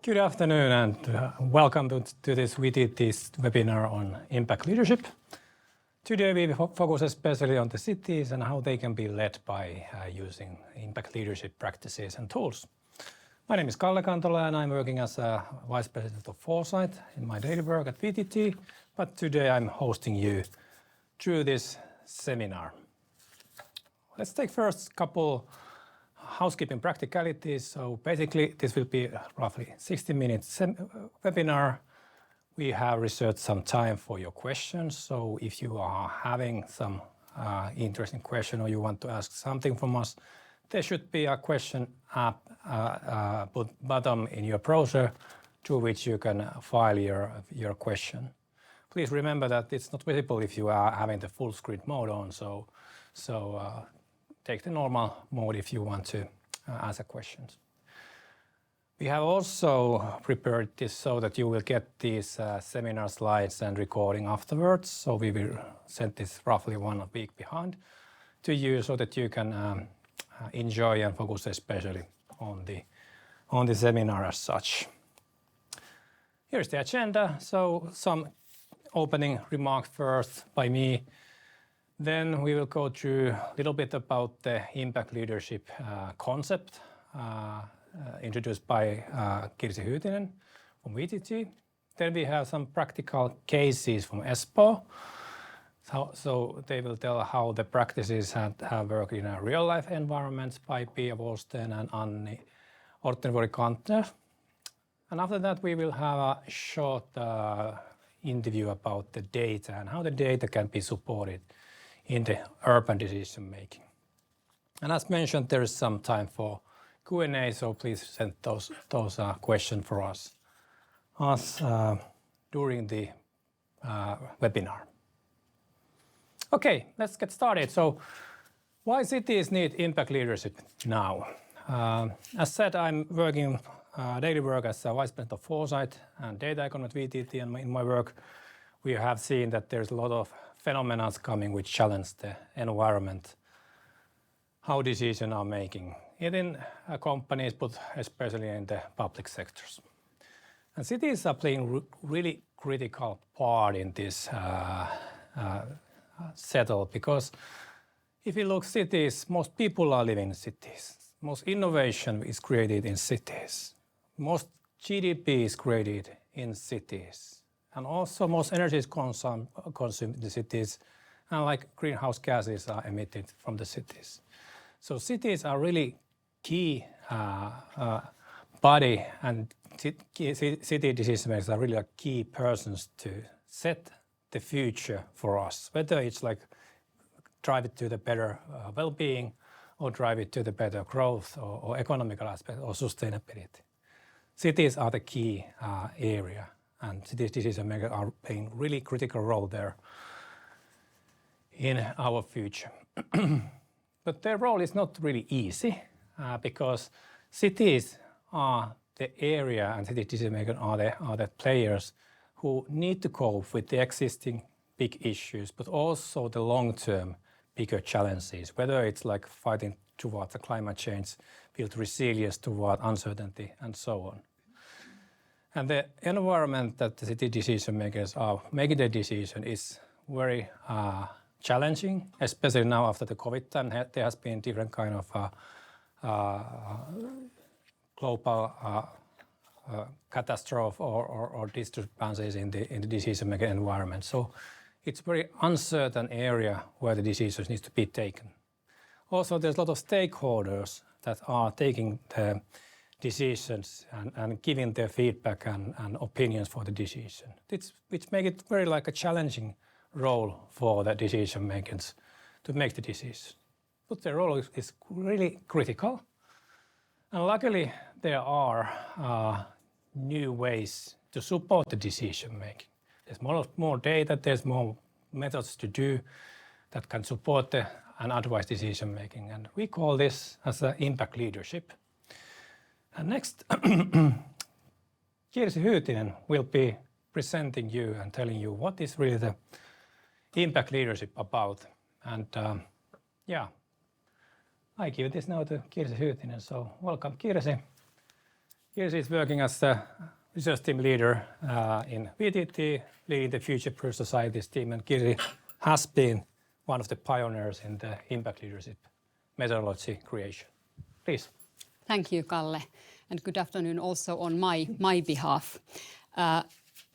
Good afternoon and welcome to this VTT's webinar on impact leadership. Today we focus especially on the cities and how they can be led by using impact leadership practices and tools. My name is Kalle Kantola and I'm working as a Vice President of Foresight in my daily work at VTT, but today I'm hosting you through this seminar. Let's take first couple housekeeping practicalities. So basically this will be roughly 60 minutes webinar. We have reserved some time for your questions. So if you are having some interesting question or you want to ask something from us, there should be a question button in your browser to which you can file your question. Please remember that it's not visible if you are having the full screen mode on. So take the normal mode if you want to ask questions. We have also prepared this so that you will get these seminar slides and recording afterwards. So we will send this roughly 1 week behind to you so that you can enjoy and focus especially on the seminar as such. Here's the agenda. So some opening remarks first by me. Then we will go through a little bit about the impact leadership concept introduced by Kirsi Hyytinen from VTT. Then we have some practical cases from Espoo. So they will tell how the practices have worked in a real life environments by Pia Wolsten and Anni Ortenvuori-Kantner. And after that we will have a short interview about the data and how the data can be supported in the urban decision making. And as mentioned, there is some time for Q&A, so please send those questions for us during the webinar. Okay, let's get started. So why cities need impact leadership now? As said, I'm working daily work as a Vice President of Foresight and Data Economy at VTT, and in my work we have seen that there's a lot of phenomena coming which challenge the environment, how decisions are making, in companies, but especially in the public sectors. And cities are playing really critical part in this settle, because if you look cities, most people are living in cities. Most innovation is created in cities. Most GDP is created in cities. And also most energy is consumed in the cities, and like greenhouse gases are emitted from the cities. So cities are really key body, and city decision makers are really a key persons to set the future for us, whether it's like drive it to the better well-being or drive it to the better growth or economical aspect or sustainability. Cities are the key area, and cities decision makers are playing really critical role there in our future. But their role is not really easy because cities are the area and city decision makers are the players who need to cope with the existing big issues, but also the long-term bigger challenges, whether it's like fighting towards the climate change, build resilience toward uncertainty, and so on. And the environment that the city decision makers are making their decision is very challenging, especially now after the COVID time. There has been different kind of global catastrophe or disturbances in the decision making environment. So it's a very uncertain area where the decisions need to be taken. Also, there's a lot of stakeholders that are taking the decisions and giving their feedback and opinions for the decision, which make it very like a challenging role for the decision makers to make the decision. But their role is really critical. And luckily, there are new ways to support the decision making. There's more data, there's more methods to do that can support and advise decision making. And we call this as impact leadership. And next, Kirsi Hyytinen will be presenting you and telling you what is really the impact leadership about. And I give this now to Kirsi Hyytinen. So welcome, Kirsi. Kirsi is working as a research team leader in VTT, leading the Future Proof Societies team, and Kirsi has been one of the pioneers in the impact leadership methodology creation. Please. Thank you, Kalle, and good afternoon also on my behalf.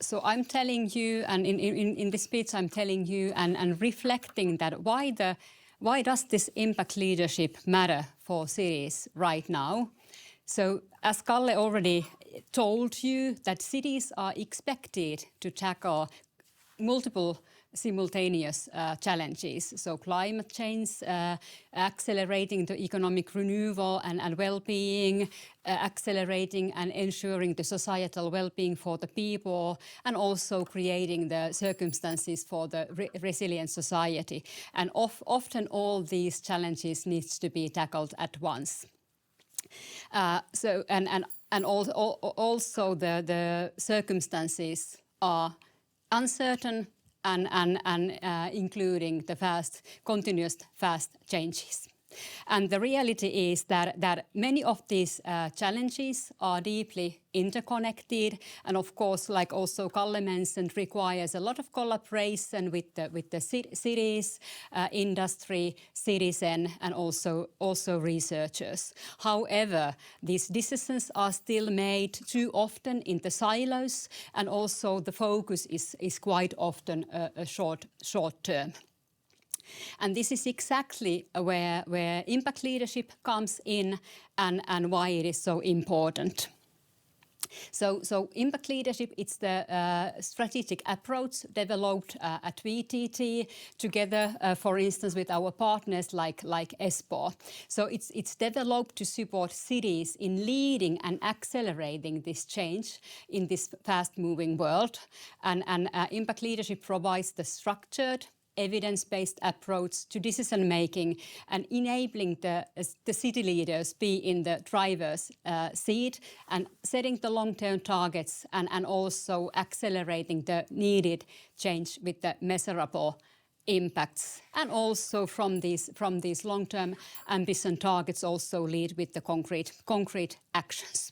So I'm telling you, and in this speech I'm telling you and reflecting that why does this impact leadership matter for cities right now? So as Kalle already told you, that cities are expected to tackle multiple simultaneous challenges. So climate change, accelerating the economic renewal and well-being, accelerating and ensuring the societal well-being for the people, and also creating the circumstances for the resilient society. And often all these challenges needs to be tackled at once. Also the circumstances are uncertain and including the continuous fast changes. And the reality is that many of these challenges are deeply interconnected, and of course, like also Kalle mentioned, requires a lot of collaboration with the cities, industry, citizen, and also researchers. However, these decisions are still made too often in the silos, and also the focus is quite often a short term. And this is exactly where impact leadership comes in and why it is so important. So impact leadership, it's the strategic approach developed at VTT together, for instance, with our partners like Espoo. So it's developed to support cities in leading and accelerating this change in this fast-moving world. And impact leadership provides the structured, evidence-based approach to decision-making and enabling the city leaders be in the driver's seat and setting the long-term targets and also accelerating the needed change with the measurable impacts. And also from these long-term ambition targets also lead with the concrete actions.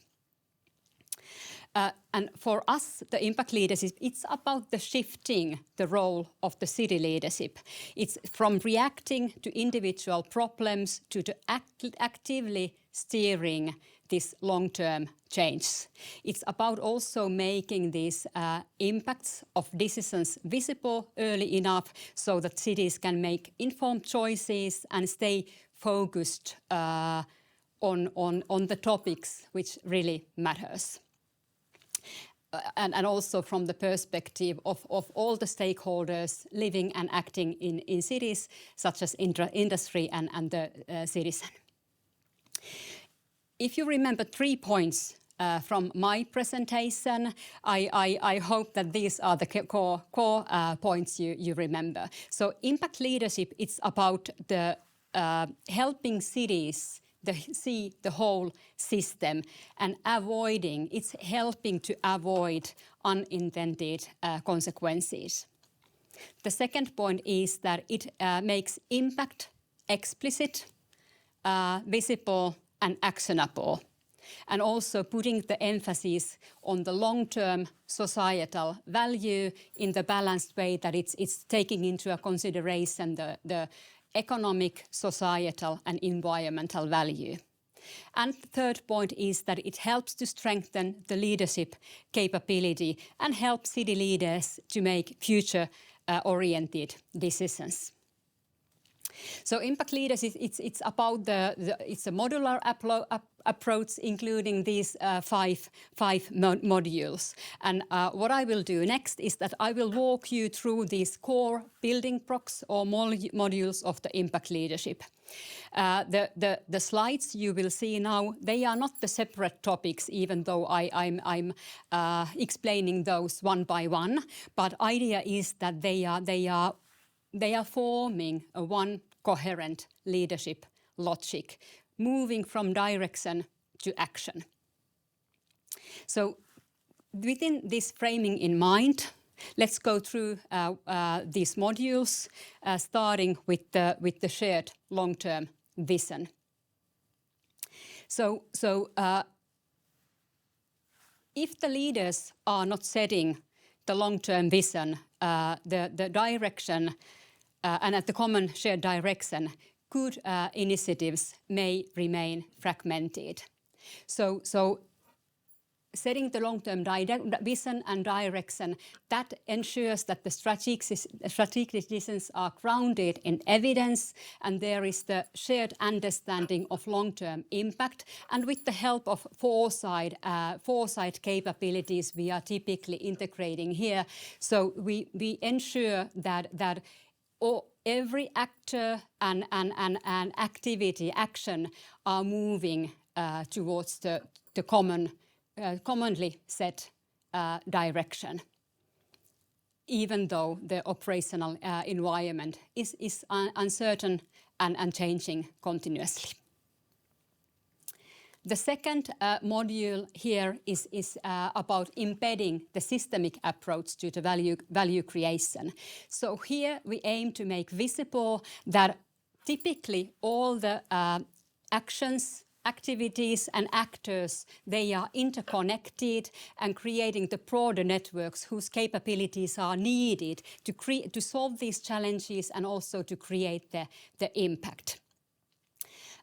And for us, the impact leadership, it's about the shifting the role of the city leadership. It's from reacting to individual problems to the actively steering this long-term change. It's about also making these impacts of decisions visible early enough so that cities can make informed choices and stay focused on the topics which really matters. And also from the perspective of all the stakeholders living and acting in cities, such as industry and the citizen. If you remember 3 points from my presentation, I hope that these are the core points you remember. So impact leadership, it's about the helping cities see the whole system and it's helping to avoid unintended consequences. The second point is that it makes impact explicit, visible and actionable, and also putting the emphasis on the long-term societal value in the balanced way that it's taking into consideration the economic, societal and environmental value. And the third point is that it helps to strengthen the leadership capability and help city leaders to make future-oriented decisions. So impact leadership, it's about it's a modular approach, including these five modules. And what I will do next is that I will walk you through these core building blocks or modules of the impact leadership. The slides you will see now, they are not the separate topics, even though I'm explaining those one by one. But idea is that they are forming a one coherent leadership logic, moving from direction to action. So within this framing in mind, let's go through these modules, starting with the shared long-term vision. So if the leaders are not setting the long-term vision, the direction, and at the common shared direction, good initiatives may remain fragmented. So setting the long-term vision and direction, that ensures that the strategic decisions are grounded in evidence, and there is the shared understanding of long-term impact. And with the help of foresight capabilities, we are typically integrating here. So we ensure that every actor and activity, action are moving towards the commonly set direction, even though the operational environment is uncertain and changing continuously. The second module here is about embedding the systemic approach to the value creation. So here we aim to make visible that typically all the actions, activities and actors, they are interconnected and creating the broader networks whose capabilities are needed to solve these challenges and also to create the impact.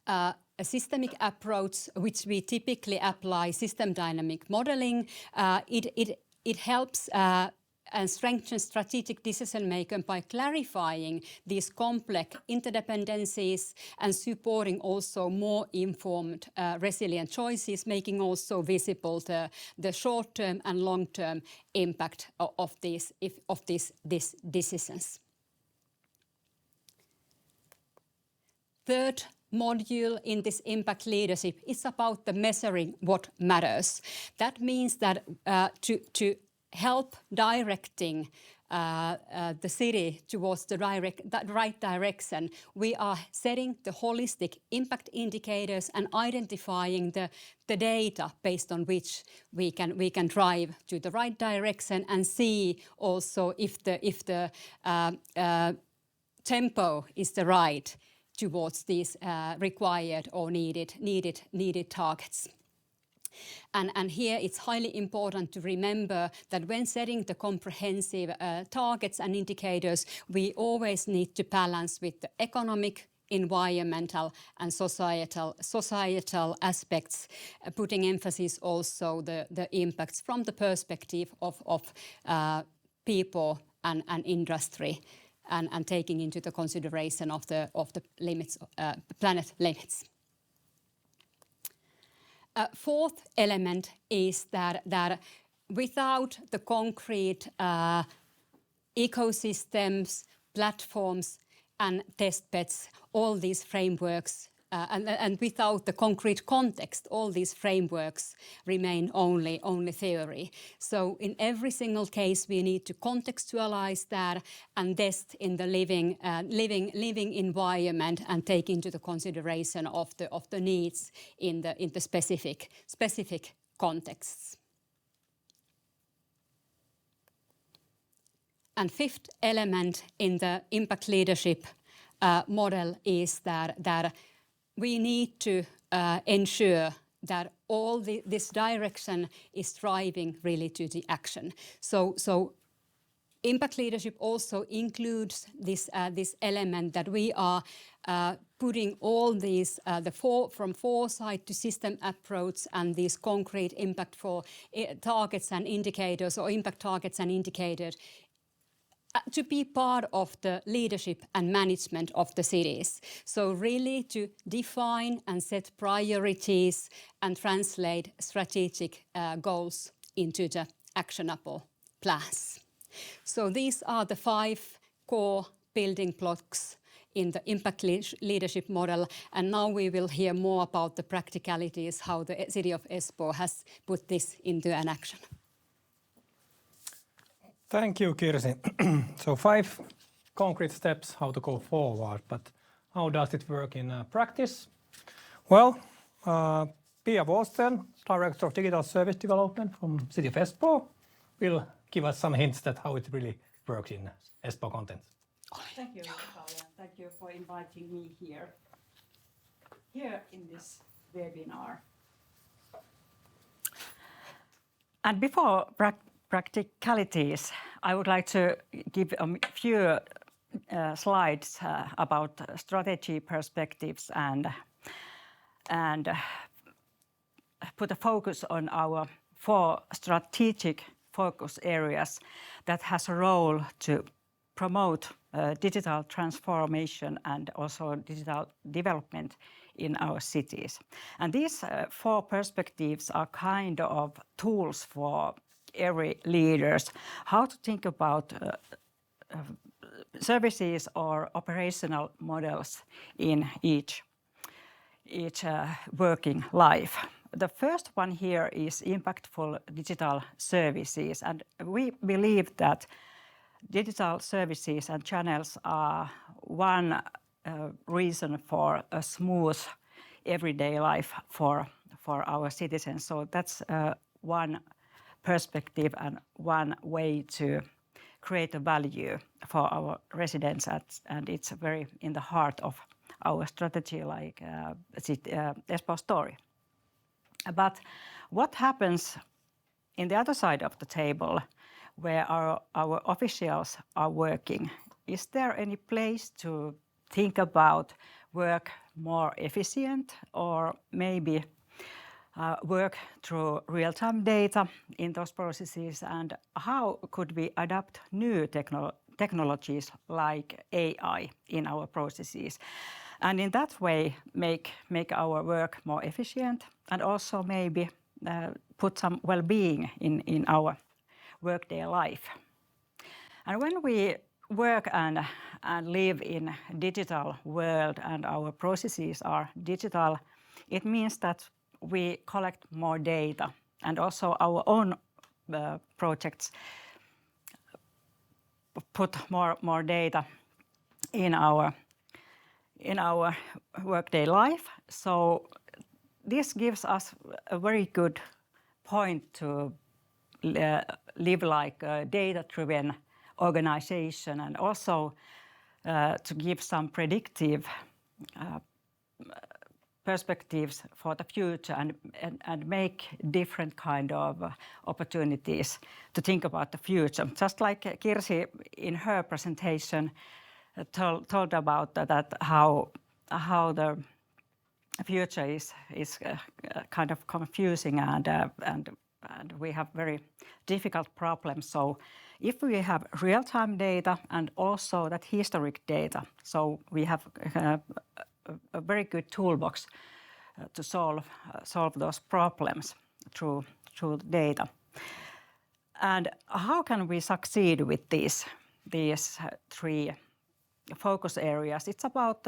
A systemic approach, which we typically apply system dynamic modeling, it helps and strengthens strategic decision making by clarifying these complex interdependencies and supporting also more informed, resilient choices, making also visible the short-term and long-term impact of these decisions. Third module in this impact leadership is about the measuring what matters. That means that to help directing the city towards the right direction, we are setting the holistic impact indicators and identifying the data based on which we can drive to the right direction and see also if the tempo is the right towards these required or needed targets. And here it's highly important to remember that when setting the comprehensive targets and indicators, we always need to balance with the economic, environmental and societal aspects, putting emphasis also the impacts from the perspective of people and industry, and taking into the consideration of the limits, planet limits. Fourth element is that without the concrete ecosystems, platforms and test beds, all these frameworks, and without the concrete context, all these frameworks remain only theory. So in every single case, we need to contextualize that and test in the living environment and take into the consideration of the needs in the specific contexts. And fifth element in the impact leadership model is that we need to ensure that all this direction is driving really to the action. So impact leadership also includes this element that we are putting all these from foresight to system approach and these concrete impact for targets and indicators, or impact targets and indicators, to be part of the leadership and management of the cities. So really to define and set priorities and translate strategic goals into the actionable plans. So these are the 5 core building blocks in the impact leadership model, and now we will hear more about the practicalities, how the city of Espoo has put this into an action. Thank you, Kirsi. So 5 concrete steps how to go forward, but how does it work in practice? Well, Pia Wåsten, Director of Digital Service Development from City of Espoo, will give us some hints that how it really works in Espoo content. Thank you, Kalle, and thank you for inviting me here in this webinar. And before practicalities, I would like to give a few slides about strategy perspectives and put a focus on our 4 strategic focus areas that has a role to promote digital transformation and also digital development in our cities. And these 4 perspectives are kind of tools for every leaders how to think about services or operational models in each working life. The first one here is impactful digital services, and we believe that digital services and channels are one reason for a smooth everyday life for our citizens. So that's one perspective and one way to create a value for our residents, and it's very in the heart of our strategy, like Espoo story. But what happens in the other side of the table, where our officials are working? Is there any place to think about work more efficient, or maybe work through real-time data in those processes? And how could we adapt new technologies like AI in our processes, and in that way make our work more efficient, and also maybe put some well-being in our workday life? And when we work and live in digital world and our processes are digital, it means that we collect more data, and also our own projects put more data in our workday life. So this gives us a very good point to live like a data-driven organization, and also to give some predictive perspectives for the future, and make different kind of opportunities to think about the future. Just like Kirsi in her presentation told about that how the future is kind of confusing, and we have very difficult problems. So if we have real-time data and also that historic data, so we have a very good toolbox to solve those problems through data. And how can we succeed with these 3 focus areas? It's about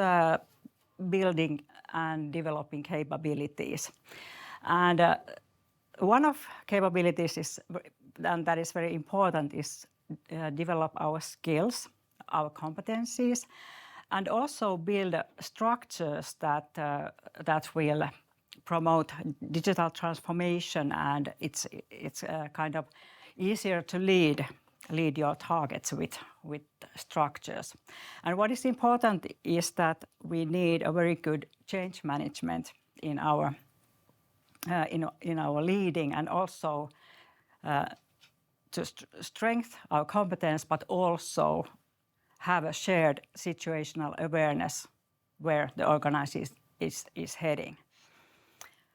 building and developing capabilities. And one of capabilities is, and that is very important, is develop our skills, our competencies, and also build structures that will promote digital transformation, and it's kind of easier to lead your targets with structures. And what is important is that we need a very good change management in our leading, and also to strengthen our competence, but also have a shared situational awareness where the organization is heading.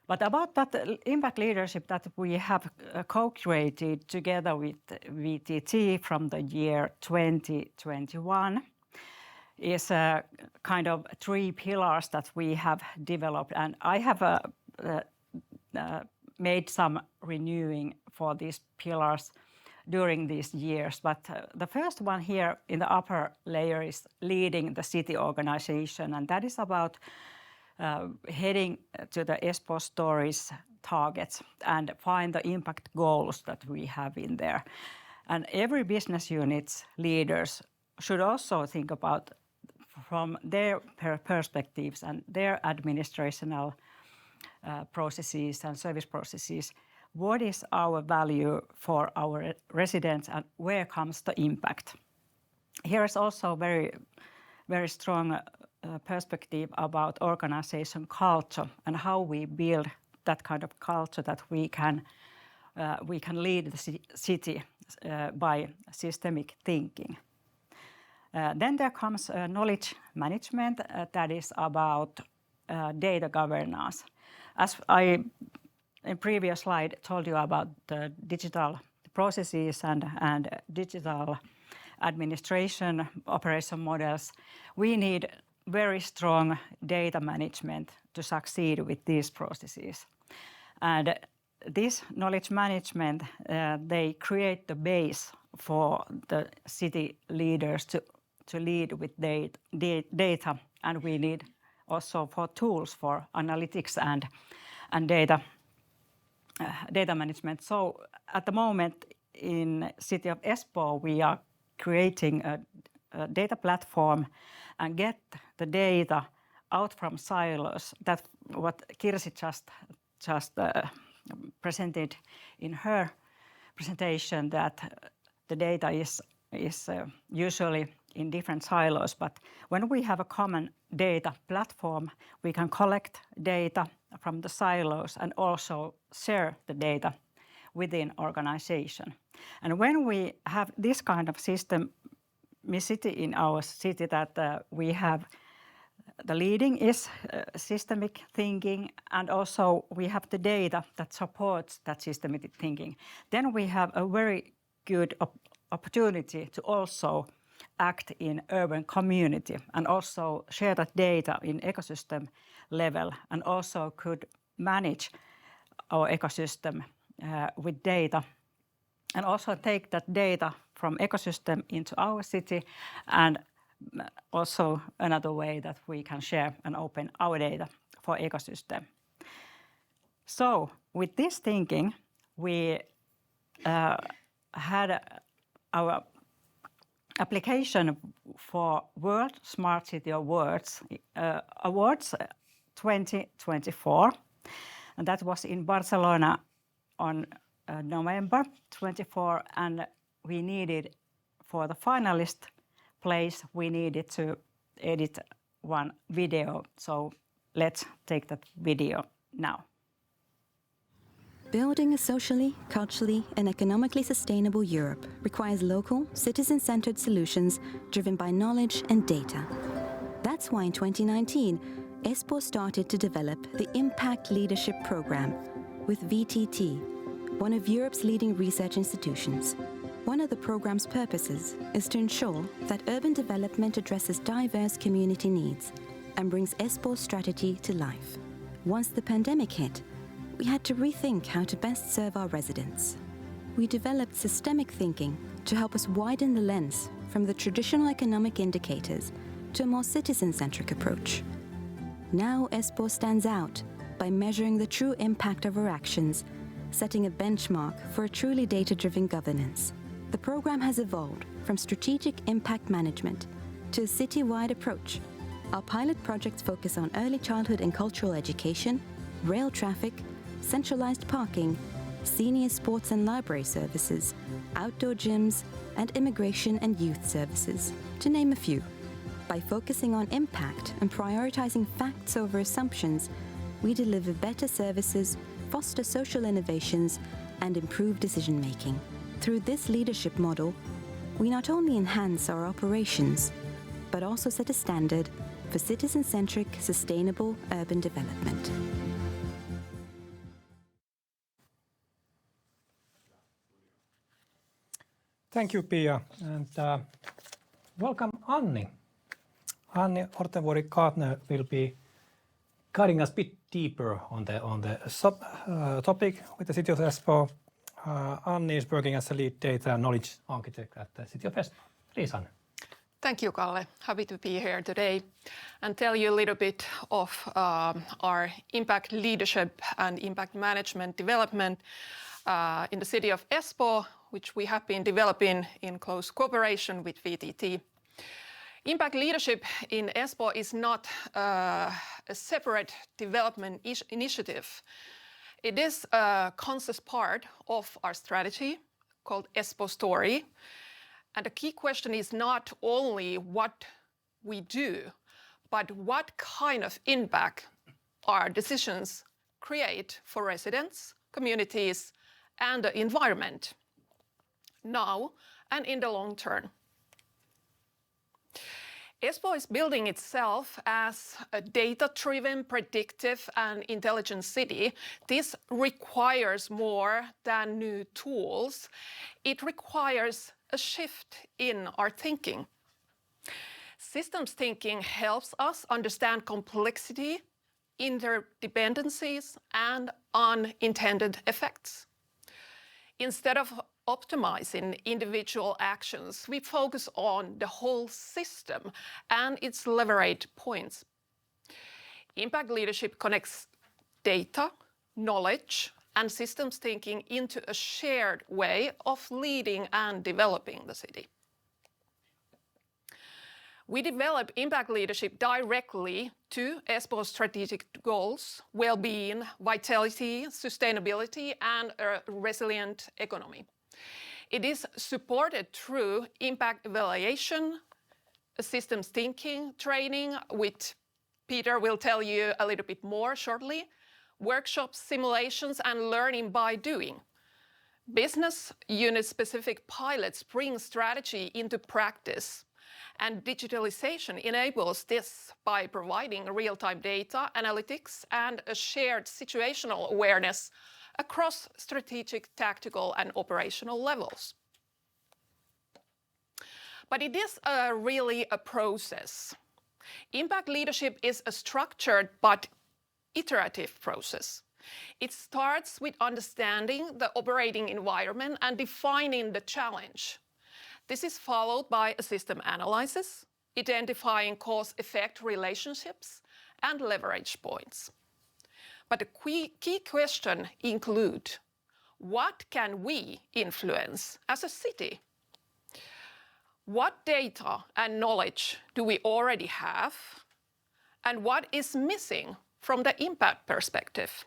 But about that impact leadership that we have co-created together with VTT from the year 2021 is a kind of 3 pillars that we have developed, and I have made some renewing for these pillars during these years. But the first one here in the upper layer is leading the city organization, and that is about heading to the Espoo stories targets and find the impact goals that we have in there. And every business unit's leaders should also think about, from their perspectives and their administrational processes and service processes, what is our value for our residents and where comes the impact? Here is also very, very strong perspective about organization culture and how we build that kind of culture that we can we can lead the city by systemic thinking. Then there comes knowledge management that is about data governance. As I, in previous slide, told you about the digital processes and digital administration operation models, we need very strong data management to succeed with these processes. And this knowledge management, they create the base for the city leaders to lead with data, and we need also for tools for analytics and data management. So at the moment in city of Espoo, we are creating a data platform and get the data out from silos. That's what Kirsi just presented in her presentation, that the data is usually in different silos, but when we have a common data platform, we can collect data from the silos and also share the data within organization. And when we have this kind of systemicity in our city, that we have the leading is systemic thinking, and also we have the data that supports that systemic thinking, then we have a very good opportunity to also act in urban community and also share that data in ecosystem level, and also could manage our ecosystem with data, and also take that data from ecosystem into our city, and also another way that we can share and open our data for ecosystem. So with this thinking, we had our application for World Smart City Awards 2024, and that was in Barcelona on November 24, and we needed, for the finalist place, we needed to edit one video. So let's take that video now. Building a socially, culturally, and economically sustainable Europe requires local, citizen-centered solutions driven by knowledge and data. That's why in 2019, Espoo started to develop the Impact Leadership Programme with VTT, one of Europe's leading research institutions. One of the programme's purposes is to ensure that urban development addresses diverse community needs and brings Espoo's strategy to life. Once the pandemic hit, we had to rethink how to best serve our residents. We developed systemic thinking to help us widen the lens from the traditional economic indicators to a more citizen-centric approach. Now Espoo stands out by measuring the true impact of our actions, setting a benchmark for a truly data-driven governance. The program has evolved from strategic impact management to a city-wide approach. Our pilot projects focus on early childhood and cultural education, rail traffic, centralized parking, senior sports and library services, outdoor gyms, and immigration and youth services, to name a few. By focusing on impact and prioritizing facts over assumptions, we deliver better services, foster social innovations, and improve decision-making. Through this leadership model, we not only enhance our operations, but also set a standard for citizen-centric, sustainable urban development. Thank you, Pia, and welcome, Anni. Anni Ortenvuori-Kaatner will be guiding us a bit deeper on the topic with the City of Espoo. Anni is working as a lead data and knowledge architect at the City of Espoo. Please, Anni. Thank you, Kalle. Happy to be here today and tell you a little bit of our impact leadership and impact management development in the City of Espoo, which we have been developing in close cooperation with VTT. Impact leadership in Espoo is not a separate development initiative. It is a conscious part of our strategy called Espoo Story. And the key question is not only what we do, but what kind of impact our decisions create for residents, communities, and the environment, now and in the long term. Espoo is building itself as a data-driven, predictive and intelligent city. This requires more than new tools. It requires a shift in our thinking. Systems thinking helps us understand complexity, interdependencies and unintended effects. Instead of optimizing individual actions, we focus on the whole system and its leverage points. Impact leadership connects data, knowledge, and systems thinking into a shared way of leading and developing the city. We develop impact leadership directly to Espoo's strategic goals, well-being, vitality, sustainability, and a resilient economy. It is supported through impact evaluation, systems thinking, training, which Peter will tell you a little bit more shortly, workshops, simulations, and learning by doing. Business unit-specific pilots bring strategy into practice, and digitalization enables this by providing real-time data, analytics, and a shared situational awareness across strategic, tactical, and operational levels. But it is really a process. Impact leadership is a structured but iterative process. It starts with understanding the operating environment and defining the challenge. This is followed by a system analysis, identifying cause-effect relationships and leverage points. But the key question include, what can we influence as a city? What data and knowledge do we already have? And what is missing from the impact perspective?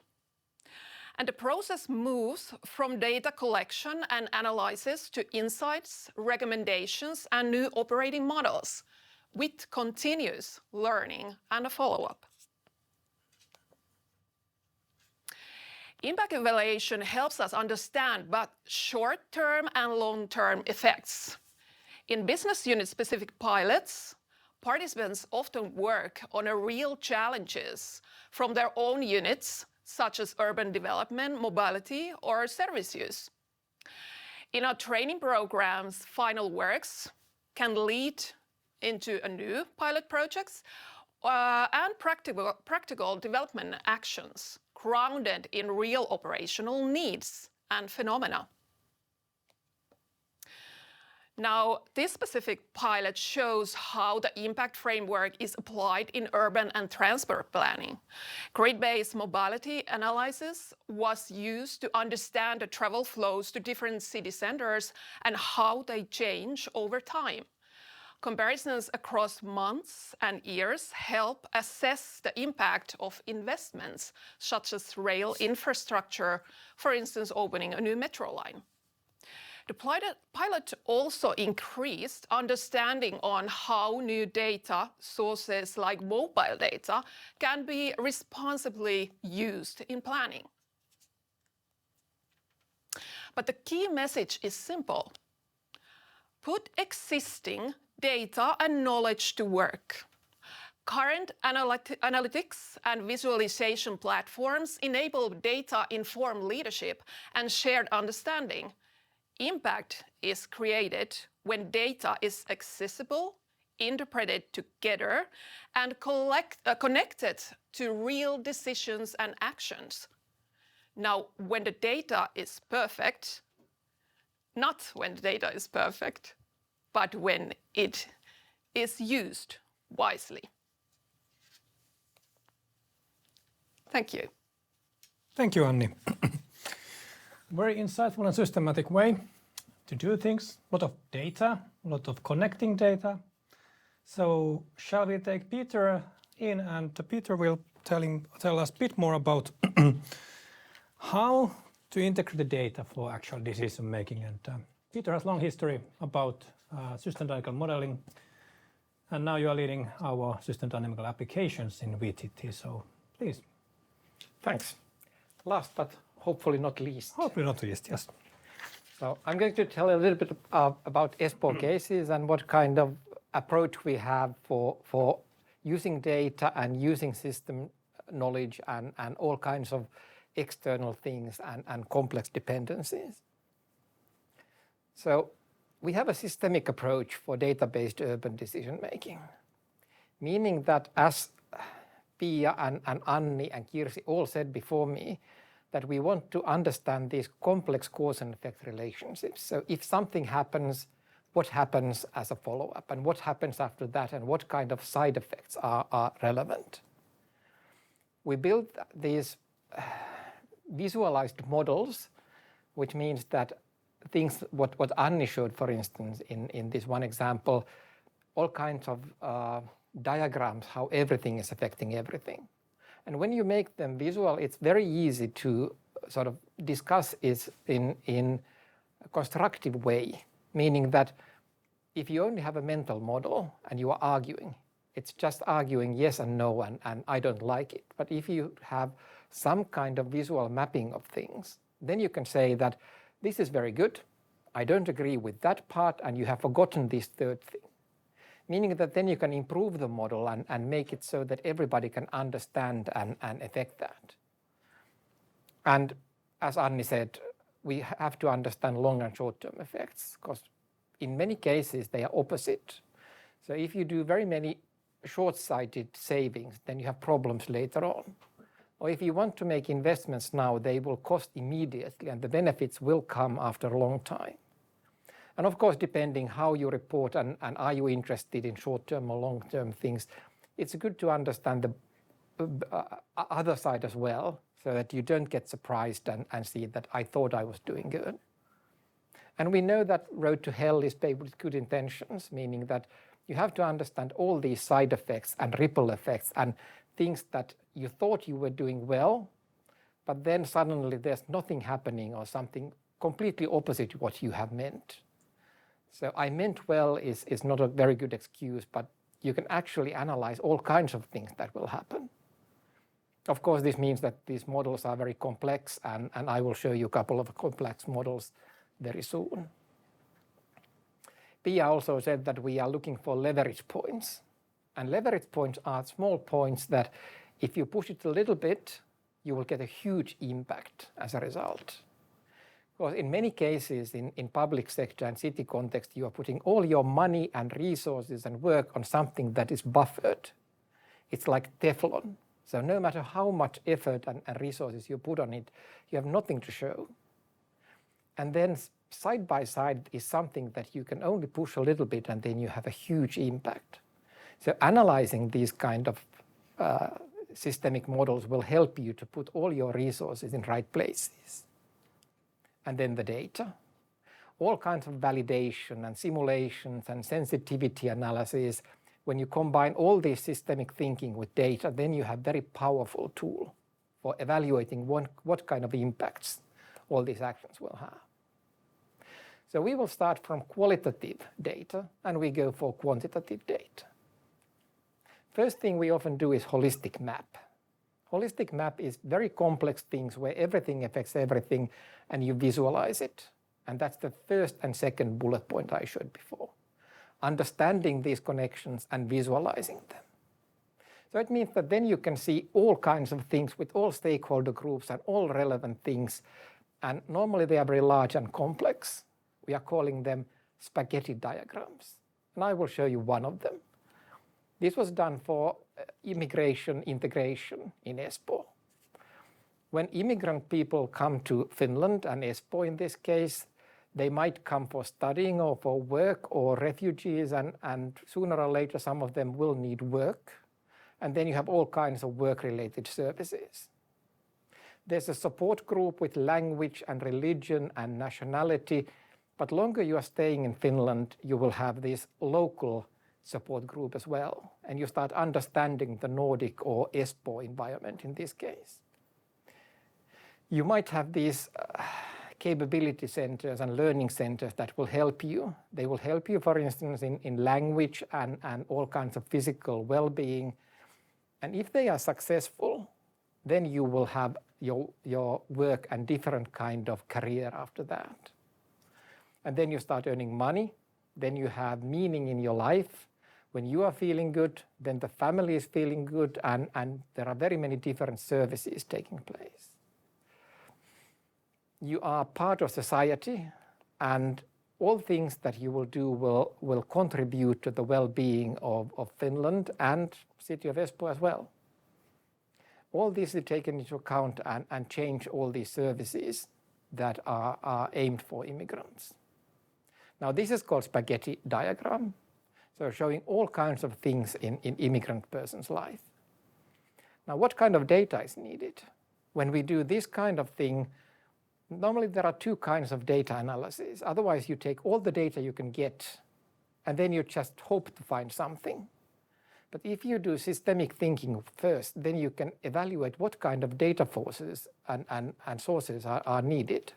And the process moves from data collection and analysis to insights, recommendations, and new operating models with continuous learning and a follow-up. Impact evaluation helps us understand both short-term and long-term effects. In business unit-specific pilots, participants often work on real challenges from their own units, such as urban development, mobility, or service use. In our training programs, final works can lead into a new pilot projects and practical development actions grounded in real operational needs and phenomena. Now, this specific pilot shows how the impact framework is applied in urban and transport planning. Grid-based mobility analysis was used to understand the travel flows to different city centers and how they change over time. Comparisons across months and years help assess the impact of investments, such as rail infrastructure, for instance, opening a new metro line. The pilot also increased understanding on how new data sources like mobile data can be responsibly used in planning. But the key message is simple. Put existing data and knowledge to work. Current analytics and visualization platforms enable data-informed leadership and shared understanding. Impact is created when data is accessible, interpreted together, and connected to real decisions and actions. Now, when the data is perfect, not when the data is perfect, but when it is used wisely. Thank you. Thank you, Anni. Very insightful and systematic way to do things. A lot of data, a lot of connecting data. So shall we take Peter in, and Peter will tell us a bit more about how to integrate the data for actual decision making. And Peter has a long history about system dynamical modeling, and now you are leading our system dynamical applications in VTT. So please. Thanks. Last but hopefully not least. Hopefully not least, yes. So I'm going to tell a little bit about Espoo cases and what kind of approach we have for using data and using system knowledge and all kinds of external things and complex dependencies. So we have a systemic approach for data-based urban decision making, meaning that as Pia and Anni and Kirsi all said before me, that we want to understand these complex cause and effect relationships. So if something happens, what happens as a follow-up and what happens after that and what kind of side effects are relevant. We build these visualized models, which means that things, what Anni showed, for instance, in this one example, all kinds of diagrams, how everything is affecting everything. And when you make them visual, it's very easy to sort of discuss it in a constructive way, meaning that if you only have a mental model and you are arguing, it's just arguing yes and no and I don't like it. But if you have some kind of visual mapping of things, then you can say that this is very good, I don't agree with that part, and you have forgotten this third thing. Meaning that then you can improve the model and make it so that everybody can understand and affect that. And as Anni said, we have to understand long and short-term effects, because in many cases they are opposite. So if you do very many short-sighted savings, then you have problems later on. Or if you want to make investments now, they will cost immediately and the benefits will come after a long time. And of course, depending how you report and are you interested in short-term or long-term things, it's good to understand the other side as well, so that you don't get surprised and see that I thought I was doing good. And we know that road to hell is paved with good intentions, meaning that you have to understand all these side effects and ripple effects and things that you thought you were doing well, but then suddenly there's nothing happening or something completely opposite to what you have meant. So I meant well is not a very good excuse, but you can actually analyze all kinds of things that will happen. Of course, this means that these models are very complex, and I will show you a couple of complex models very soon. Pia also said that we are looking for leverage points. And leverage points are small points that if you push it a little bit, you will get a huge impact as a result. Because in many cases in public sector and city context, you are putting all your money and resources and work on something that is buffered. It's like Teflon. So no matter how much effort and resources you put on it, you have nothing to show. And then side by side is something that you can only push a little bit and then you have a huge impact. So analyzing these kind of systemic models will help you to put all your resources in right places. And then the data. All kinds of validation and simulations and sensitivity analysis. When you combine all this systemic thinking with data, then you have very powerful tool for evaluating what kind of impacts all these actions will have. So we will start from qualitative data and we go for quantitative data. First thing we often do is holistic map. Holistic map is very complex things where everything affects everything and you visualize it. And that's the first and second bullet point I showed before. Understanding these connections and visualizing them. So it means that then you can see all kinds of things with all stakeholder groups and all relevant things. And normally they are very large and complex. We are calling them spaghetti diagrams. And I will show you one of them. This was done for immigration integration in Espoo. When immigrant people come to Finland and Espoo in this case, they might come for studying or for work or refugees and sooner or later some of them will need work. And then you have all kinds of work-related services. There's a support group with language and religion and nationality, but longer you are staying in Finland, you will have this local support group as well. And you start understanding the Nordic or Espoo environment in this case. You might have these capability centers and learning centers that will help you. They will help you, for instance, in language and all kinds of physical well-being. And if they are successful, then you will have your work and different kind of career after that. And then you start earning money, then you have meaning in your life. When you are feeling good, then the family is feeling good, and there are very many different services taking place. You are part of society, and all things that you will do will contribute to the well-being of Finland and city of Espoo as well. All this is taken into account and change all these services that are aimed for immigrants. Now this is called spaghetti diagram, so showing all kinds of things in immigrant person's life. Now what kind of data is needed? When we do this kind of thing, normally there are two kinds of data analysis. Otherwise you take all the data you can get and then you just hope to find something. But if you do systemic thinking first, then you can evaluate what kind of data forces and sources are needed.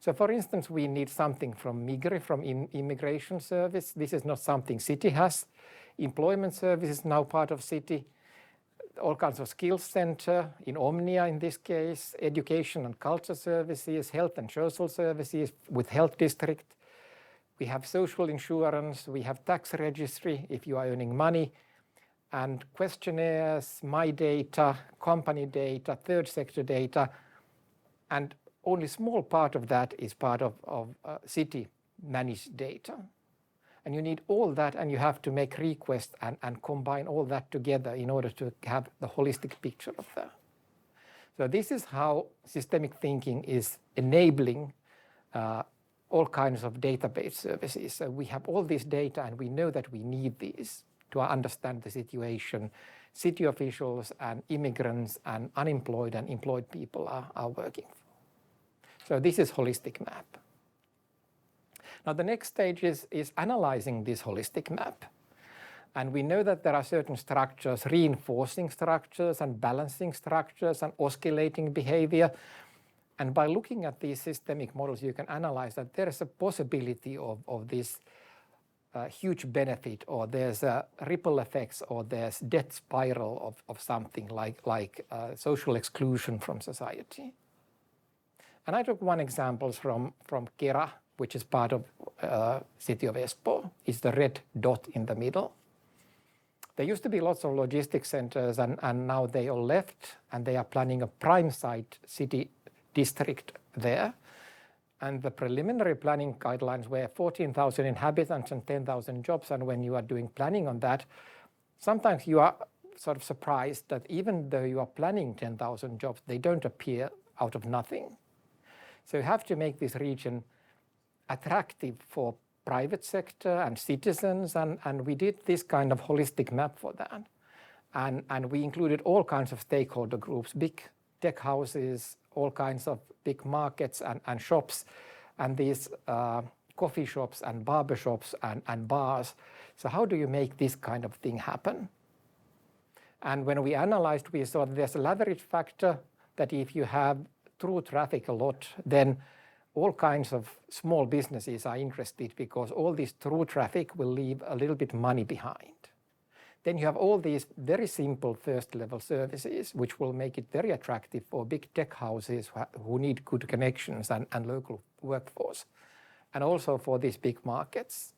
So for instance, we need something from Migri, from Immigration Service. This is not something city has. Employment Service is now part of city. All kinds of skills center, in Omnia in this case, education and culture services, health and social services with health district. We have social insurance, we have tax registry if you are earning money, and questionnaires, my data, company data, third sector data, and only small part of that is part of city managed data. And you need all that, and you have to make requests and combine all that together in order to have the holistic picture of that. So this is how systemic thinking is enabling all kinds of database services. So we have all this data and we know that we need these to understand the situation city officials and immigrants and unemployed and employed people are working for. So this is holistic map. Now the next stage is analyzing this holistic map. And we know that there are certain structures, reinforcing structures and balancing structures and oscillating behavior. And by looking at these systemic models, you can analyze that there is a possibility of this huge benefit, or there's a ripple effects, or there's death spiral of something like social exclusion from society. And I took one example from Kera, which is part of city of Espoo. It's the red dot in the middle. There used to be lots of logistics centers, and now they all left, and they are planning a prime site city district there. And the preliminary planning guidelines were 14,000 inhabitants and 10,000 jobs. And when you are doing planning on that, sometimes you are sort of surprised that even though you are planning 10,000 jobs, they don't appear out of nothing. So you have to make this region attractive for private sector and citizens, and we did this kind of holistic map for that. And we included all kinds of stakeholder groups, big tech houses, all kinds of big markets and shops, and these coffee shops and barber shops and bars. So how do you make this kind of thing happen? And when we analyzed, we saw that there's a leverage factor, that if you have through traffic a lot, then all kinds of small businesses are interested, because all this through traffic will leave a little bit money behind. Then you have all these very simple first level services, which will make it very attractive for big tech houses who need good connections and local workforce, and also for these big markets.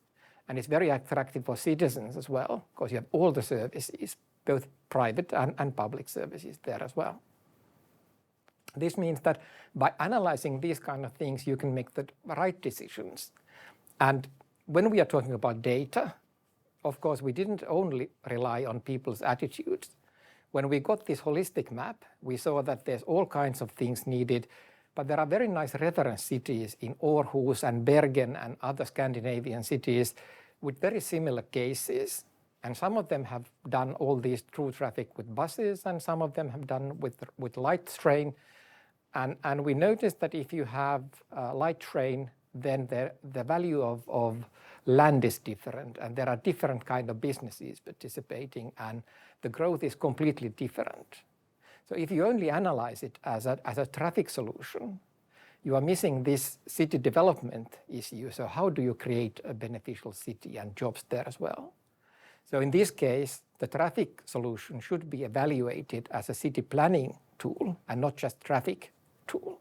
And it's very attractive for citizens as well, because you have all the services, both private and public services there as well. This means that by analyzing these kind of things, you can make the right decisions. And when we are talking about data, of course, we didn't only rely on people's attitudes. When we got this holistic map, we saw that there's all kinds of things needed, but there are very nice reference cities in Aarhus and Bergen and other Scandinavian cities with very similar cases. And some of them have done all these through traffic with buses, and some of them have done with light train. And we noticed that if you have a light train, then the value of land is different, and there are different kind of businesses participating, and the growth is completely different. So if you only analyze it as a traffic solution, you are missing this city development issue. So how do you create a beneficial city and jobs there as well? So in this case, the traffic solution should be evaluated as a city planning tool and not just traffic tool.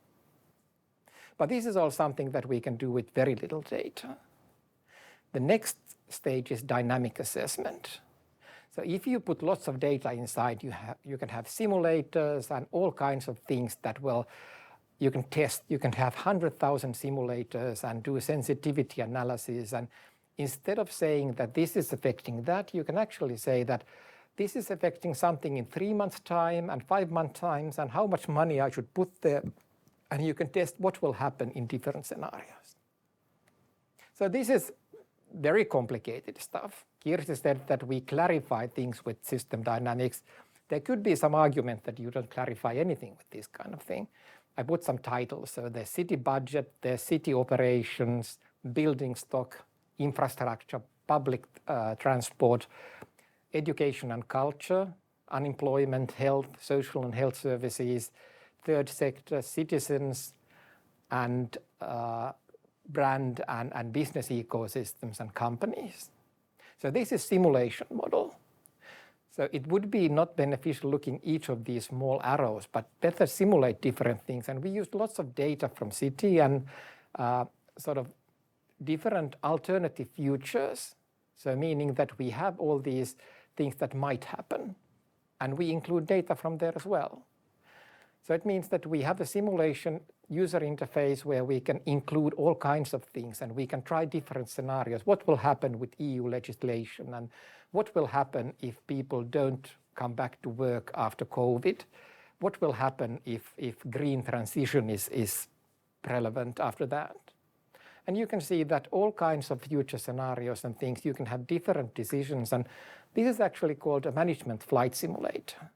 But this is all something that we can do with very little data. The next stage is dynamic assessment. So if you put lots of data inside, you can have simulators and all kinds of things that you can test. You can have 100,000 simulators and do sensitivity analysis. And instead of saying that this is affecting that, you can actually say that this is affecting something in 3 months' time and 5 months' time, and how much money I should put there. And you can test what will happen in different scenarios. So this is very complicated stuff. Kirsi said that we clarify things with system dynamics. There could be some argument that you don't clarify anything with this kind of thing. I put some titles. So there's city budget, there's city operations, building stock, infrastructure, public transport, education and culture, unemployment, health, social and health services, third sector, citizens, and brand and business ecosystems and companies. So this is simulation model. So it would be not beneficial looking each of these small arrows, but better simulate different things. And we used lots of data from city and sort of different alternative futures. So meaning that we have all these things that might happen, and we include data from there as well. So it means that we have a simulation user interface where we can include all kinds of things and we can try different scenarios. What will happen with EU legislation and what will happen if people don't come back to work after COVID? What will happen if green transition is relevant after that? And you can see that all kinds of future scenarios and things, you can have different decisions. And this is actually called a management flight simulator,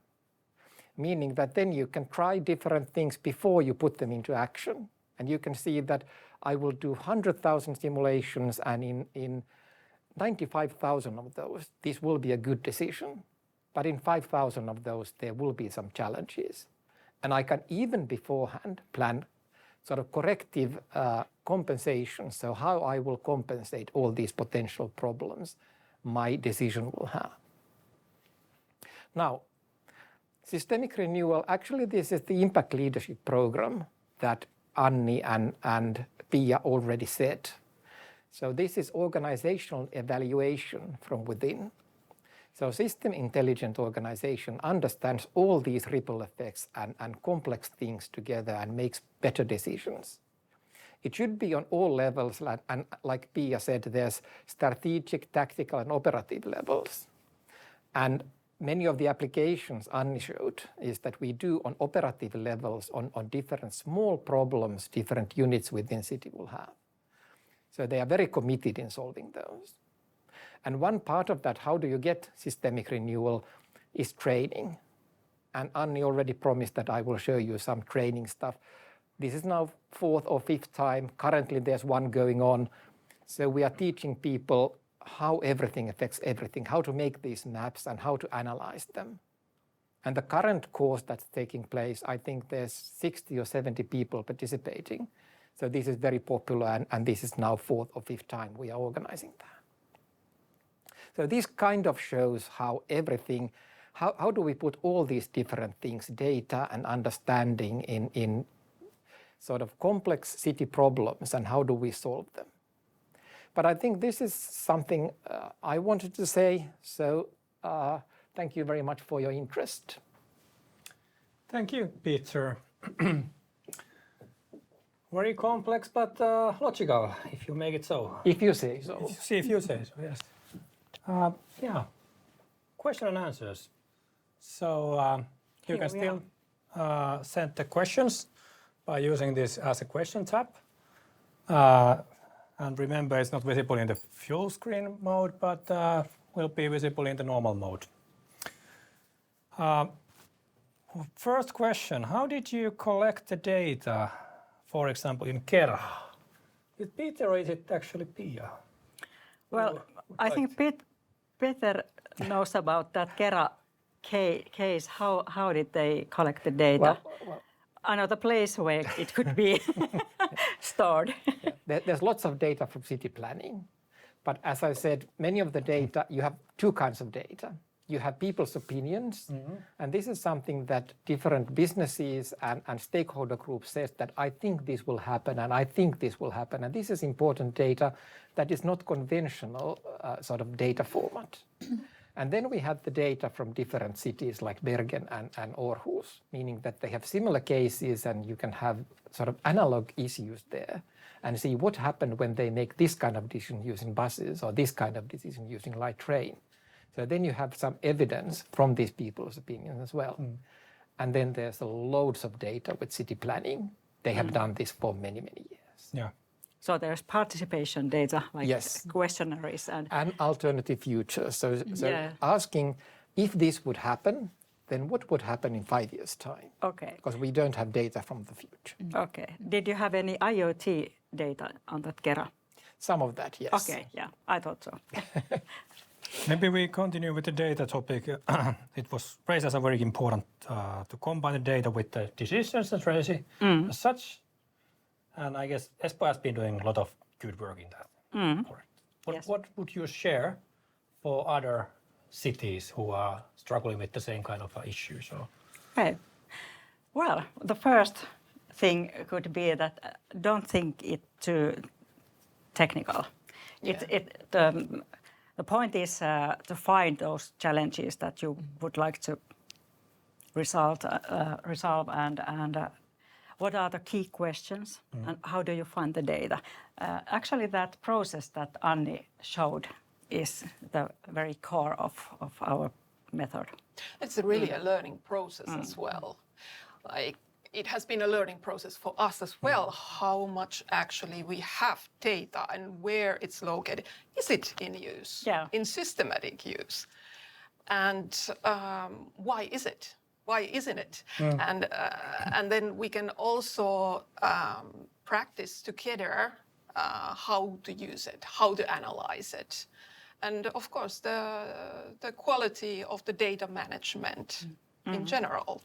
meaning that then you can try different things before you put them into action. And you can see that I will do 100,000 simulations, and in 95,000 of those, this will be a good decision. But in 5,000 of those, there will be some challenges. And I can even beforehand plan sort of corrective compensation. So how I will compensate all these potential problems my decision will have. Now, systemic renewal, actually this is the impact leadership program that Anni and Pia already said. So this is organizational evaluation from within. So system intelligent organization understands all these ripple effects and complex things together and makes better decisions. It should be on all levels, and like Pia said, there's strategic, tactical and operative levels. And many of the applications Anni showed is that we do on operative levels on different small problems different units within city will have. So they are very committed in solving those. And one part of that, how do you get systemic renewal, is training. And Anni already promised that I will show you some training stuff. This is now 4th or 5th time. Currently there's one going on. So we are teaching people how everything affects everything, how to make these maps and how to analyze them. And the current course that's taking place, I think there's 60 or 70 people participating. So this is very popular, and this is now 4th or 5th time we are organizing that. So this kind of shows how everything, how do we put all these different things, data and understanding in sort of complex city problems, and how do we solve them. But I think this is something I wanted to say, so thank you very much for your interest. Thank you, Peter. Very complex, but logical, if you make it so. If you say so. If you say so, yes. Yeah, question and answers. So you can still send the questions by using this as a question tab. And remember, it's not visible in the full screen mode, but will be visible in the normal mode. First question, how did you collect the data, for example, in Kera? Is it Peter or is it actually Pia? Well, I think Peter knows about that Kera case. How did they collect the data? Well, Another place where it could be stored. Yeah, there's lots of data from city planning. But as I said, many of the data, you have two kinds of data. you have people's opinions, and this is something that different businesses and stakeholder groups says that I think this will happen and I think this will happen, and this is important data that is not conventional sort of data format. And then we have the data from different cities like Bergen and Aarhus, meaning that they have similar cases and you can have sort of analog issues there and see what happened when they make this kind of decision using buses or this kind of decision using light train. So then you have some evidence from these people's opinions as well. And then there's loads of data with city planning. They have done this for many, many years. Yeah. So there's participation data, like Yes. questionnaires And alternative futures. So Yeah. asking if this would happen, then what would happen in 5 years' time? Okay. Because we don't have data from the future. Okay. Did you have any IoT data on that Kera? Some of that, yes. Okay, yeah, I thought so. Maybe we continue with the data topic. It was raised as a very important to combine the data with the decisions and strategy as such. And I guess Espoo has been doing a lot of good work in that. Correct. Yes. What would you share for other cities who are struggling with the same kind of issues? Or? Okay. Well, the first thing could be that don't think it too technical. The point is to find those challenges that you would like to resolve and what are the key questions and how do you find the data? Actually, that process that Anni showed is the very core of our method. It's really a learning process as well. Like, it has been a learning process for us as well, how much actually we have data and where it's located. Is it in use? Yeah. In systematic use? And why is it? Why isn't it? And then we can also practice together how to use it, how to analyze it. And of course, the quality of the data management in general.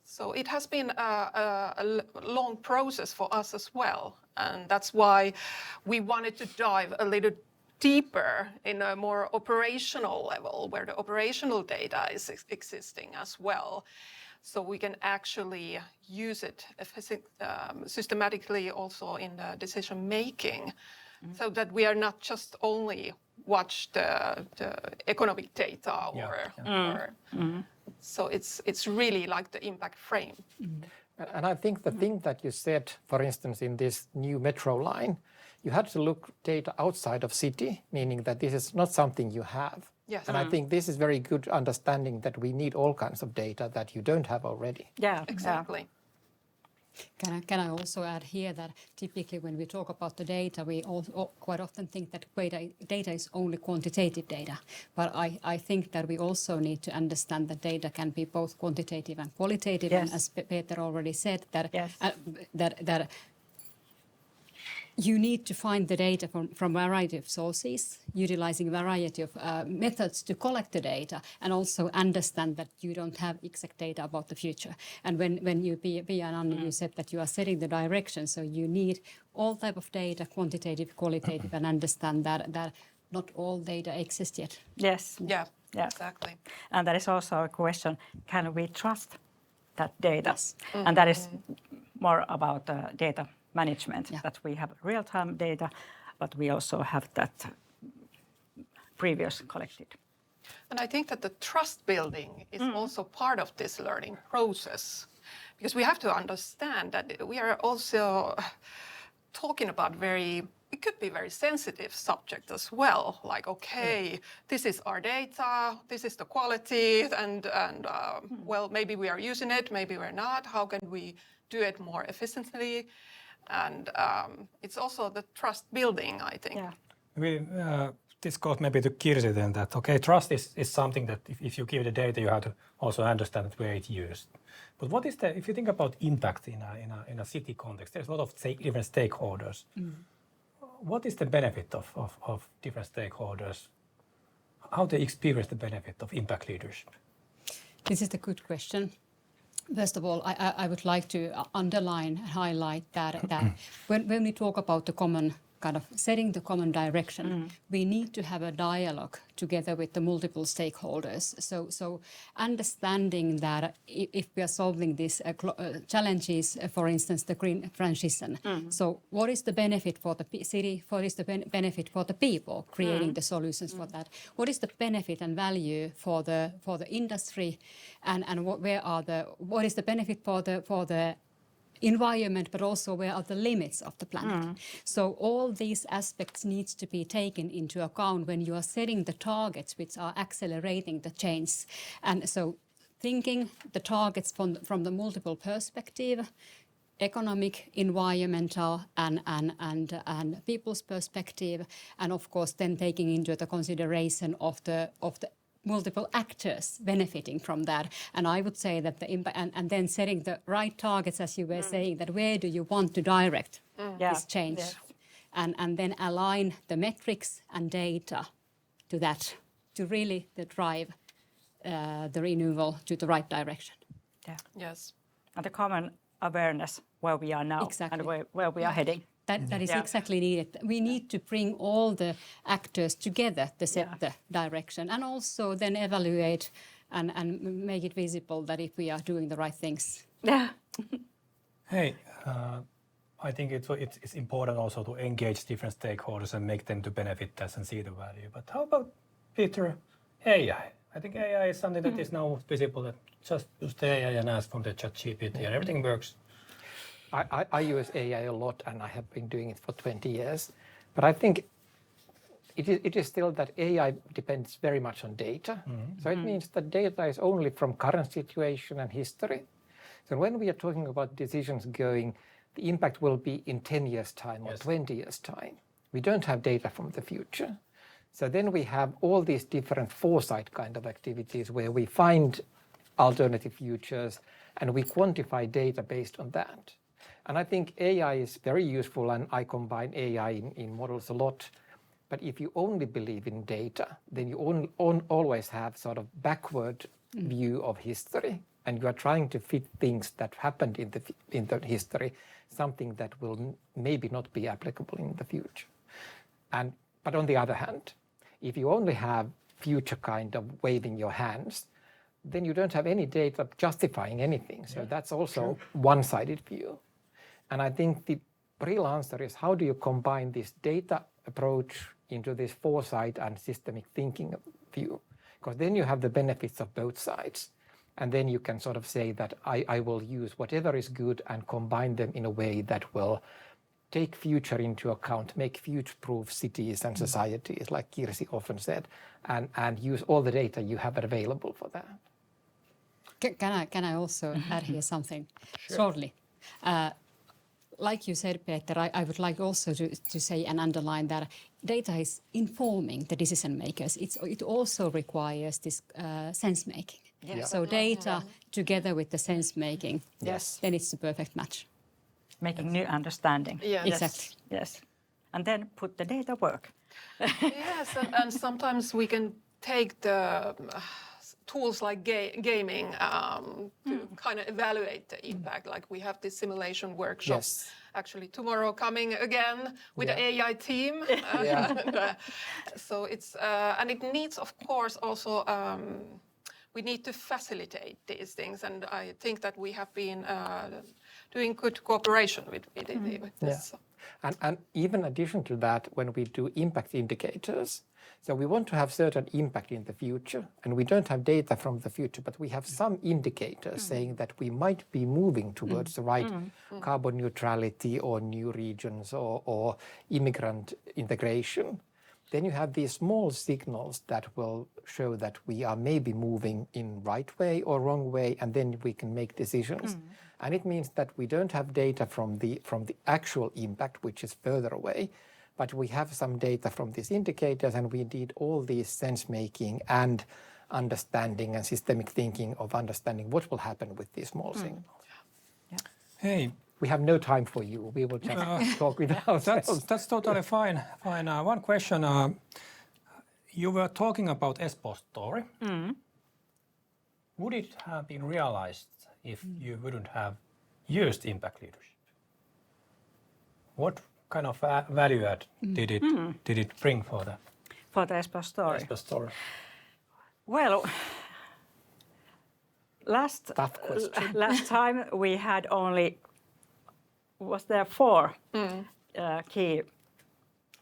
So it has been a long process for us as well. And that's why we wanted to dive a little deeper in a more operational level, where the operational data is existing as well. So we can actually use it systematically also in the decision making, so that we are not just only watch the economic data or so it's really like the impact frame. And I think the thing that you said, for instance, in this new metro line, you had to look data outside of city, meaning that this is not something you have. Yes. And I think this is very good understanding that we need all kinds of data that you don't have already. Yeah, Exactly. Can I also add here that typically when we talk about the data, we also quite often think that data is only quantitative data. But I think that we also need to understand that data can be both quantitative and qualitative. Yes. And as Peter already said, that, Yes. that you need to find the data from a variety of sources, utilizing a variety of methods to collect the data, and also understand that you don't have exact data about the future. And when you, Pia and Anni, you said that you are setting the direction, so you need all type of data, quantitative, qualitative, and understand that not all data exists yet. Yes. Yeah, Yeah. exactly. And that is also a question, can we trust that data? Yes. And that is more about data management, Yeah. that we have real-time data, but we also have that previous collected. And I think that the trust building is also part of this learning process, because we have to understand that we are also talking about it could be very sensitive subject as well. Like, okay, this is our data, this is the quality, and well, maybe we are using it, maybe we're not. How can we do it more efficiently? And it's also the trust building, I think. Yeah. This goes maybe to Kirsi then, that okay, trust is something that if you give the data, you have to also understand where it's used. But what is if you think about impact in a city context, there's a lot of different stakeholders. What is the benefit of different stakeholders? How they experience the benefit of impact leadership? This is a good question. First of all, I would like to underline and highlight that when we talk about the common kind of setting the common direction, we need to have a dialogue together with the multiple stakeholders. So understanding that if we are solving these challenges, for instance, the green transition, so what is the benefit for the city? What is the benefit for the people creating the solutions for that? What is the benefit and value for the industry, and what is the benefit for the environment, but also where are the limits of the planet? So all these aspects needs to be taken into account when you are setting the targets which are accelerating the change. And so thinking the targets from the multiple perspective, economic, environmental, and people's perspective, and of course then taking into the consideration of the multiple actors benefiting from that. And I would say that the impact, and then setting the right targets, as you were saying, that where do you want to direct this change, and then align the metrics and data to that, to really drive the renewal to the right direction. Yeah. Yes. And the common awareness where we are now and where we are heading. That is exactly needed. We need to bring all the actors together to set the direction, and also then evaluate and make it visible that if we are doing the right things. Yeah. Hey, I think it's important also to engage different stakeholders and make them to benefit us and see the value. But how about, Peter, AI? I think AI is something that is now visible, that just use the AI and ask from the ChatGPT and everything works. I use AI a lot, and I have been doing it for 20 years. But I think it is still that AI depends very much on data. So it means that data is only from current situation and history. So when we are talking about decisions going, the impact will be in 10 years' time or 20 years' time. We don't have data from the future. So then we have all these different foresight kind of activities where we find alternative futures and we quantify data based on that. And I think AI is very useful, and I combine AI in models a lot. But if you only believe in data, then you always have sort of backward view of history, and you are trying to fit things that happened in the history, something that will maybe not be applicable in the future. But on the other hand, if you only have future kind of waving your hands, then you don't have any data justifying anything. So that's also one-sided view. And I think the real answer is, how do you combine this data approach into this foresight and systemic thinking view? Because then you have the benefits of both sides. And then you can sort of say that I will use whatever is good and combine them in a way that will take future into account, make future-proof cities and societies, like Kirsi often said, and use all the data you have available for that. Can I also add here something shortly? Like you said, Peter, I would like also to say and underline that data is informing the decision makers. It also requires this sense making. So data together with the sense making, then it's the perfect match. Making new understanding. Yes. Exactly. Yes. And then put the data work. Yes, and sometimes we can take the tools like gaming to kind of evaluate the impact. Like we have this simulation workshop actually tomorrow coming again with the AI team. So it's and it needs, of course, also we need to facilitate these things, and I think that we have been doing good cooperation with this. And even in addition to that, when we do impact indicators, so we want to have certain impact in the future, and we don't have data from the future, but we have some indicators saying that we might be moving towards the right carbon neutrality or new regions or immigrant integration. Then you have these small signals that will show that we are maybe moving in right way or wrong way, and then we can make decisions. And it means that we don't have data from the actual impact, which is further away, but we have some data from these indicators, and we need all these sense making and understanding and systemic thinking of understanding what will happen with these small signals. Hey, we have no time for you. We will just talk with ourselves. That's totally fine. One question. You were talking about Espoo story. Would it have been realized if you wouldn't have used impact leadership? What kind of value add did it bring for the Espoo story. Espoo story? Well, Tough question. last time we had only, was there 4 key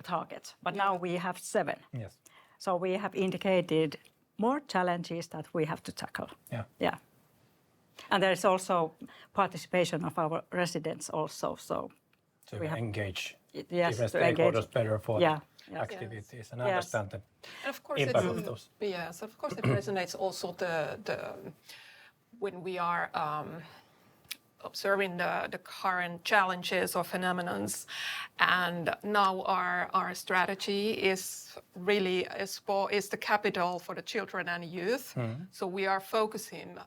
targets, but now we have 7. Yes. So we have indicated more challenges that we have to tackle. Yeah. Yeah. And there is also participation of our residents also, so To we have- engage yes, different to engage. stakeholders better for Yeah, the yeah. activities and Yes. understand the And of course, impact of those. yes, of course, it resonates also when we are observing the current challenges or phenomenons, and now our strategy is really Espoo is the capital for the children and youth. So we are focusing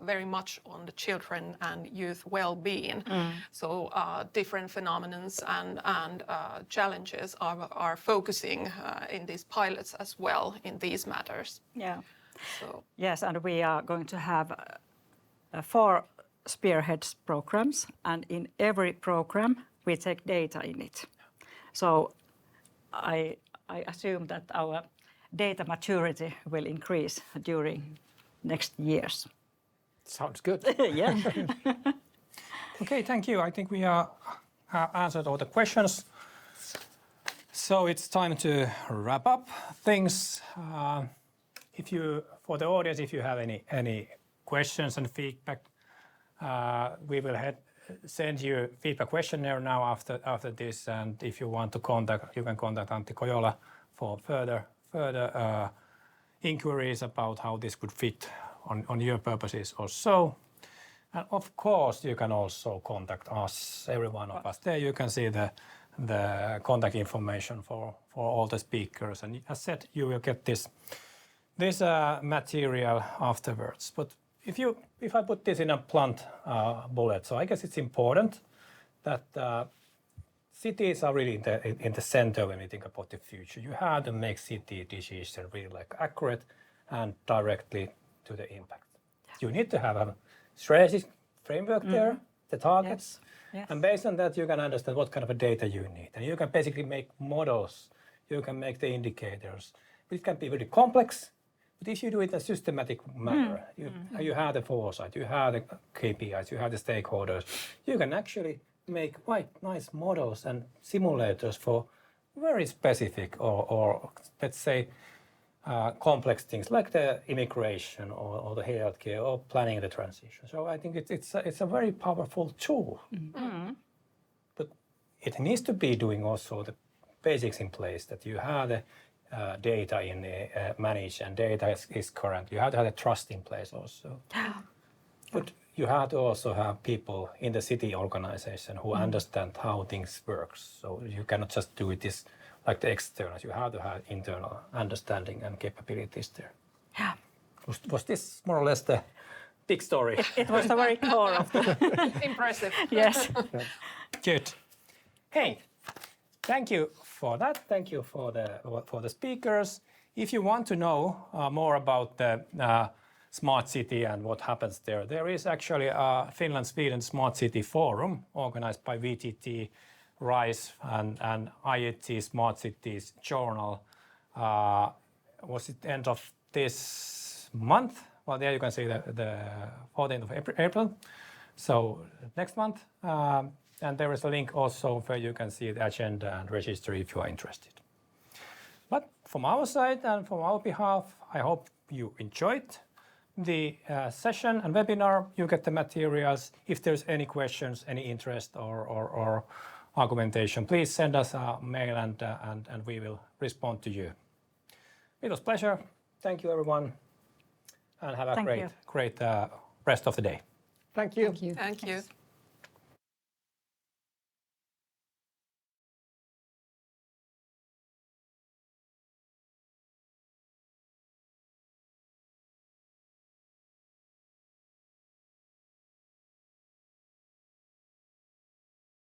very much on the children and youth well-being. So different phenomenons and challenges are focusing in these pilots as well in these matters. Yeah. So Yes, and we are going to have 4 spearheads programs, and in every program we take data in it. So I assume that our data maturity will increase during next years. Sounds good. Yeah. Okay, thank you. I think we have answered all the questions. So it's time to wrap up things. For the audience, if you have any questions and feedback, we will send you feedback questionnaire now after this, and if you want to contact, you can contact Antti Kojola for further inquiries about how this could fit on your purposes also. And of course, you can also contact us, every one of us. There you can see the contact information for all the speakers. And as said, you will get this material afterwards. But if I put this in a blunt bullet, so I guess it's important that cities are really in the center when we think about the future. You have to make city decisions really accurate and directly to the impact. You need to have a strategic framework there, the targets, Yes. and based on that you can understand what kind of a data you need. And you can basically make models, you can make the indicators. It can be very complex, but if you do it in a systematic manner, you have the foresight, you have the KPIs, you have the stakeholders, you can actually make quite nice models and simulators for very specific or let's say complex things like the immigration or the healthcare or planning the transition. So I think it's a very powerful tool. But it needs to be doing also the basics in place, that you have the data in managed and data is current. You have to have the trust in place also. But you have to also have people in the city organization who understand how things work. So you cannot just do it like the externals. You have to have internal understanding and capabilities there. Yeah. Was this more or less the big story? It was the very core of the... impressive. Yes. Good. Hey, thank you for that. Thank you for the speakers. If you want to know more about the smart city and what happens there, there is actually a Finland-Sweden Smart City Forum organized by VTT, RISE, and IET Smart Cities Journal. Was it end of this month? Well, there you can see the 14th of April. So next month. And there is a link also where you can see the agenda and register if you are interested. But from our side and from our behalf, I hope you enjoyed the session and webinar. You get the materials. If there's any questions, any interest or argumentation, please send us a mail and we will respond to you. It was a pleasure. Thank you, everyone, and have a great rest of the day. Thank you. Thank you. Thank you.